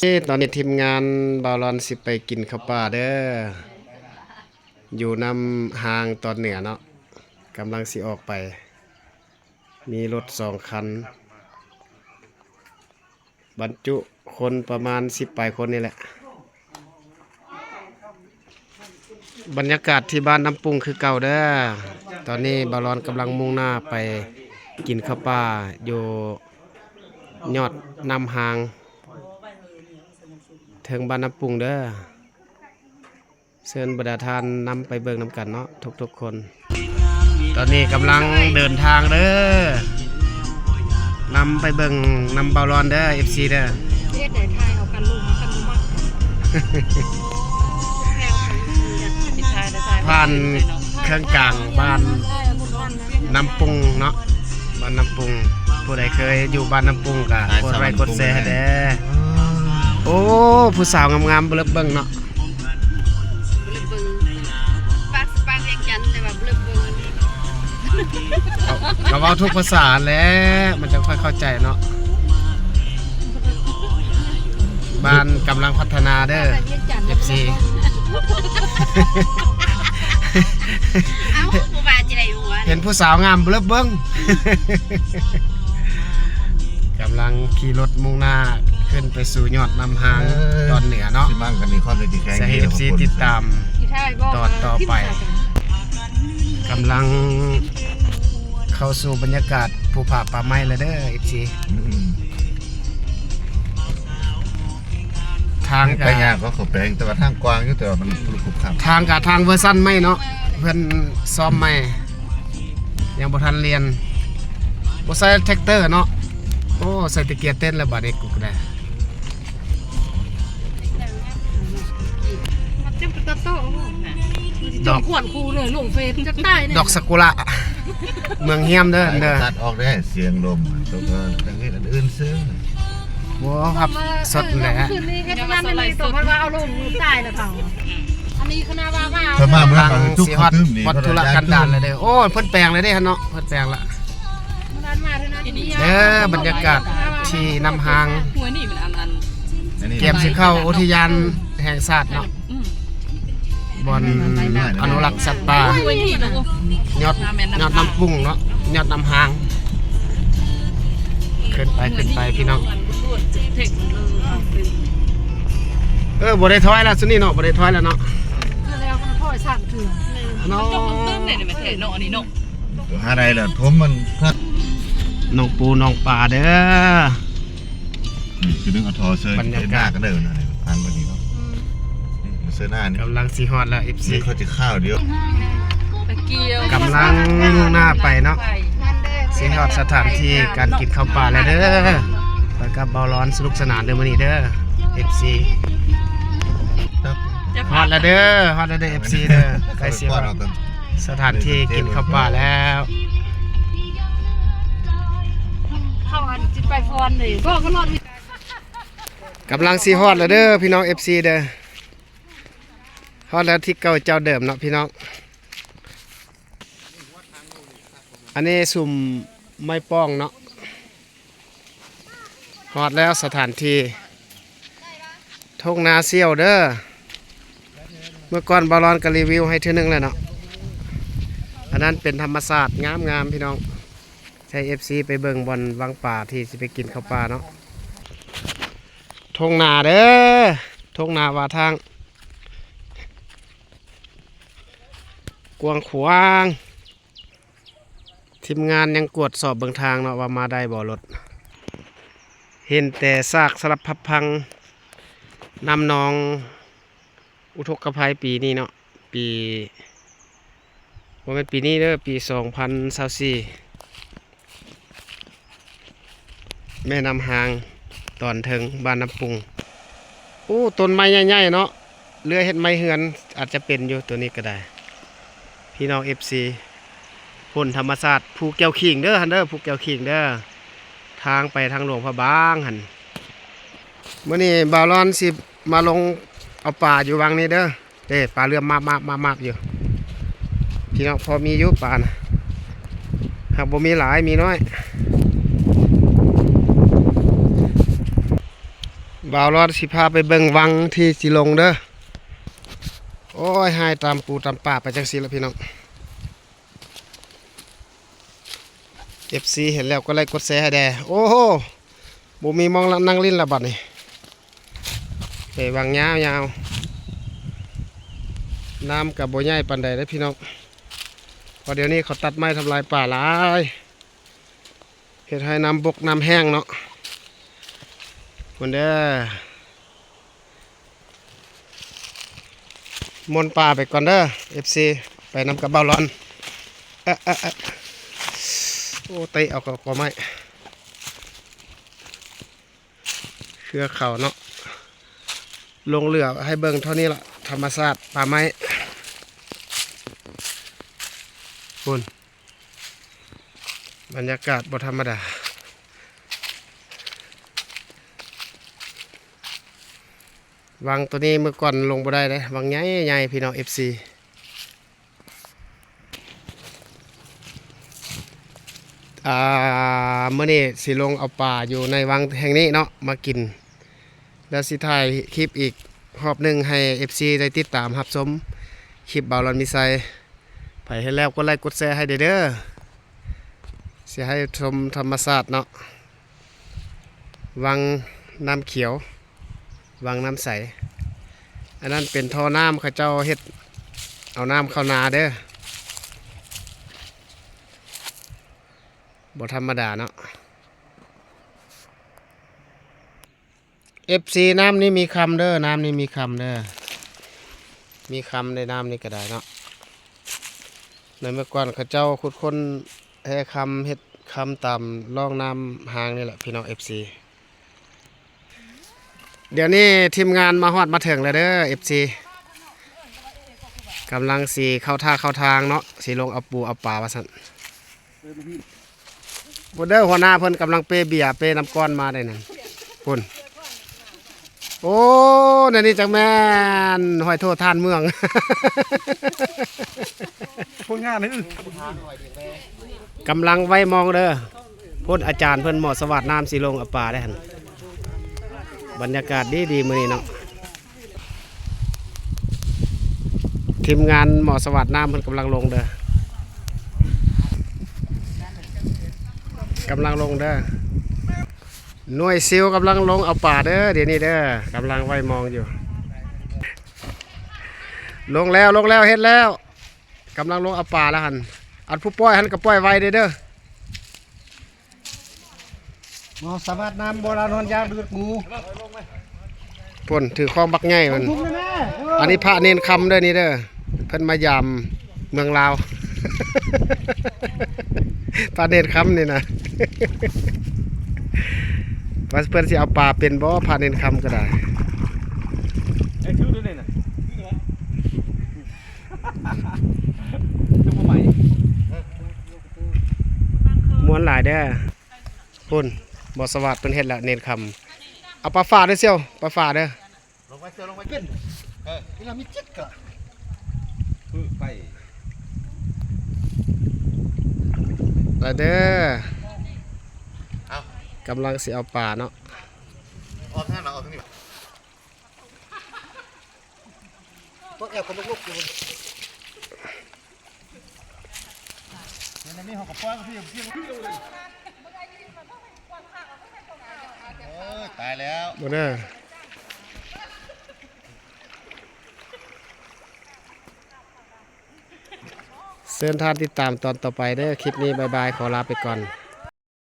ตอนนี้ทีมงานบาลอนสิไปกินข้าวปลาเด้ออยู่นำห้างตอนเหนือเนาะกำลังสิออกไปมีรถ2 คันบรรจุคนประมาณ10 ปลายคนนี่แหละบรรยากาศที่บ้านน้ำปรุงคือเก่าเด้อตอนนี้บาลอนกำลังมุ่งหน้าไปกินข้าวปลาอยู่ยอดนำห้างถึงบ้านน้ำปรุงเด้อเชิญบรรดาทานนำไปเบิ่งนำกันเนาะทุกๆคนตอนนี้กำลังเดินทางเด้อนำไปเบิ่งนำบาลอนเด้อ FC เด้อเฮ็ดได้ทายเอากันลูกมากันบ่มักผ่านเครื่องกลางบ้านน้ำปรุงเนาะบ้านน้ำปรุงผู้ใดเคยอยู่บ้านน้ำปรุงก็กดไลค์กดแชร์ให้เด้อโอ้ผู้สาวงามๆเบิ่งเบิ่งเนาะปากสปางเวียงจันทน์แต่ว่าบ่เลิกเบิ่งก็เว้าทุกภาษาแหละมันจะค่อยเข้าใจเนาะบ้านกำลังพัฒนาเด้อ FC เอ้าบ่ว่าจิได้หัวเห็นผู้สาวงามเบิ่งกำลังขี่รถมุ่งหน้าขึ้นไปสู่ยอดนำห้างตอนเหนือเนาะ สิมั่งกันนี่ข้อเลยที่แข็ง จะให้ FC ติดตามตอนต่อไปกำลังเข้าสู่บรรยากาศภูผาป่าไม้แล้วเด้อ FC ทาง ไปยากก็เขาแปลงแต่ว่าทางกว้างอยู่แต่ว่ามันขุบขับ ทางกับทางเวอร์ซันไม่เนาะเพิ่นซ้อมไม่ยังบ่ทันเรียนบ่ใส่แท็กเตอร์เนาะโอ้ใส่ตะเกียร์เต้นแล้วบาดนี้กูก็ได้มันจะเป็นโตดอกขวัญครูเลยลงเฟซจะตายเนี่ยดอกซากุระเมืองเฮียมเด้อเด้อ ตัดออกได้เสียงลมตัวก็ทั้งนี้อันอื่นซื้อบ่ครับสดแหละ คืนนี้เฮ็ดงานไม่ตกมันว่าเอาลงมือตายแล้วเขาอันนี้คณะว่าเพิ่นมาเมื่อ ทาง ทุก สิ ค ฮอด นนี่ วัดธุรกันดารเลยเด้อโอ้เพิ่นแปลงเลยเด้ฮะเนาะเพิ่นแปลงละเด้อบรรยากาศที่นำห้าง หัวนี่มันอัน เกมสิเข้าอุทยานแห่งชาติเนาะบอนอนุรักษ์สัตว์ป่า หัวนี่แล้วก็ ยอดน้ำปรุงเนาะยอดน้ำหางขึ้นไปพี่น้องบ่ได้ถอยแล้วซุนี่เนาะบ่ได้ถอยแล้วเนาะ แล้วมันพ่อสั่นเถื่อน เนาะ ตึ้งเนี่ยมันเท่เนาะอันนี้เนาะ หาได้ล่ะทมมันพัด น้องปูน้องปลาเด้อ คือนึงเอาทอเซิร์นหน้ากันเด้อนะอันบ่นี้เนาะเซิร์นหน้านี่ กำลังสิฮอดแล้ว FC เขาจะข้าวเดียว ตะเกียว กำลังมุ่งหน้าไปเนาะสิฮอดสถานที่การกินข้าวปลาแล้วเด้อไปกับเบาร้อนสนุกสนานเด้อมื้อนี้เด้อ FC ฮอดแล้วเด้อ FC เด้อใกล้สิฮอดสถานที่กินข้าวปลาแล้ว เข้าอันจิตไปฟอนเลยพ่อก็รอด กำลังสิฮอดแล้วเด้อพี่น้อง FC เด้อฮอดแล้วที่เก่าเจ้าเดิมเนาะพี่น้องอันนี้สุ่มไม้ป้องเนาะฮอดแล้วสถานที่ทุ่งนาเซี่ยวเด้อเมื่อก่อนบาลอนก็รีวิวให้เทื่อนึงแล้วเนาะอันนั้นเป็นธรรมศาสตร์งามๆพี่น้องใช้ FC ไปเบิ่งบอลวังป่าที่สิไปกินข้าวปลาเนาะทุ่งนาเด้อทุ่งนาว่าทางกวางขวางทีมงานยังกวดสอบเบิ่งทางเนาะว่ามาได้บ่รถเห็นแต่ซากสลับพับพังนำนองอุทกภัยปีนี้เนาะปีว่าเป็นปีนี้เด้อปี2024แม่น้ำหางตอนถึงบ้านน้ำปรุงโอ้ต้นไม้ใหญ่ๆเนาะเรือเฮ็ดไม้เฮือนอาจจะเป็นอยู่ตัวนี้ก็ได้พี่น้อง FC ผลธรรมศาสตร์ภูแก้วขิงเด้อฮันเด้อภูแก้วขิงเด้อทางไปทางหลวงพระบางหันมื้อนี้บ่าวร้อนสิมาลงเอาปลาอยู่วังนี้เด้อเด้ปลาเรือมาอยู่พี่น้องพอมีอยู่ปลานะหากบ่มีหลายมีน้อย บ่าวรอดสิพาไปเบิ่งวังที่สิลงเด้อโอ้ยหายตามปูตามป่าไปจังซี่ละพี่น้อง FC เห็นแล้วก็ไลค์กดแชร์ให้แด่โอ้โหบ่มีมองนั่งลิ้นละบัดนี้ไปวังยาวๆน้ำกับบ่ใหญ่ปานใดเด้อพี่น้องพอเดี๋ยวนี้เขาตัดไม้ทำลายป่าหลายเฮ็ดให้น้ำบกน้ำแห้งเนาะคนเด้อมนป่าไปก่อนเด้อ FC ไปนำกับเบาร้อนโอ้เตะเอากับกอไม้เครือเขาเนาะลงเรือให้เบิ่งเท่านี้ละธรรมชาติป่าไม้คุณบรรยากาศบ่ธรรมดาวังตัวนี้เมื่อก่อนลงบ่ได้เลยวังใหญ่ๆพี่น้อง FC เมื่อนี้สิลงเอาป่าอยู่ในวังแห่งนี้เนาะมากินแล้วสิถ่ายคลิปอีกรอบหนึ่งให้ FC ได้ติดตามรับชมคลิปบ่าวลอนมีไซไปให้แล้วก็ไลค์กดแชร์ให้เด้อสิให้ชมธรรมชาติเนาะวังน้ำเขียววังน้ำใสอันนั้นเป็นท่อน้ำเขาเจ้าเฮ็ดเอาน้ำเข้านาเด้อบ่ธรรมดาเนาะ FC น้ำนี่มีคำเด้อน้ำนี่มีคำเด้อมีคำในน้ำนี่ก็ได้เนาะในเมื่อก่อนเขาเจ้าขุดค้นให้คำเฮ็ดคำตามร่องน้ำหางนี่แหละพี่น้อง FC เดี๋ยวนี้ทีมงานมาฮอดมาถึงแล้วเด้อ FC กำลังสีเข้าท่าเข้าทางเนาะสีลงเอาปูเอาปลาว่าสั่นบุเดอร์หัวหน้าเพิ่นกำลังเปเบียร์เปน้ำก้อนมาได้นั่นพุ่นโอ้นั่นนี่จังแม่นหอยโทษทานเมือง คนงานนี่ กำลังไว้มองเด้อพุ่นอาจารย์เพิ่นหมอสวัสดิ์น้ำสีลงเอาปลาได้หั่นบรรยากาศดีมื้อนี้เนาะทีมงานหมอสวัสดิ์น้ำเพิ่นกำลังลงเด้อกำลังลงเด้อหน่วยซิลกำลังลงเอาป่าเด้อเดี๋ยวนี้เด้อกำลังไว้มองอยู่ลงแล้วเฮ็ดแล้วกำลังลงเอาป่าแล้วหันอันผู้ป้อยหันกับป้อยไว้เด้อหมอสวัสดิ์น้ำโบราณนอนยางดูดงูพ่นถือของบักใหญ่มันอันนี้พระเนนคำเด้อนี่เด้อเพิ่นมายามเมืองลาว ปลาเนนคำนี่นะว่าเพื่อนสิเอาปลาเป็นบ่ปลาเนนคำก็ได้ไอ้ชื่อด้วยนี่นะชื่อใหม่ม้วนหลายเด้อพุ่นบ่สวัสดิ์เพิ่นเฮ็ดแล้วเนนคำเอาปลาฝาด้วยเสี่ยวปลาฝาเด้อลงไปเสือลงไปเป็นเวลามีจิ๊กอะไป แล้วเด้อ เอา กำลังสิเอาปลาเนาะ ออกทางไหนออกทางนี้ตัวแอบคนลุกอยู่ในนี้เขากับป้าพี่ตายแล้ว บ่เด้อเชิญท่านติดตามตอนต่อไปเด้อคลิปนี้บ๊ายบายขอลาไปก่อน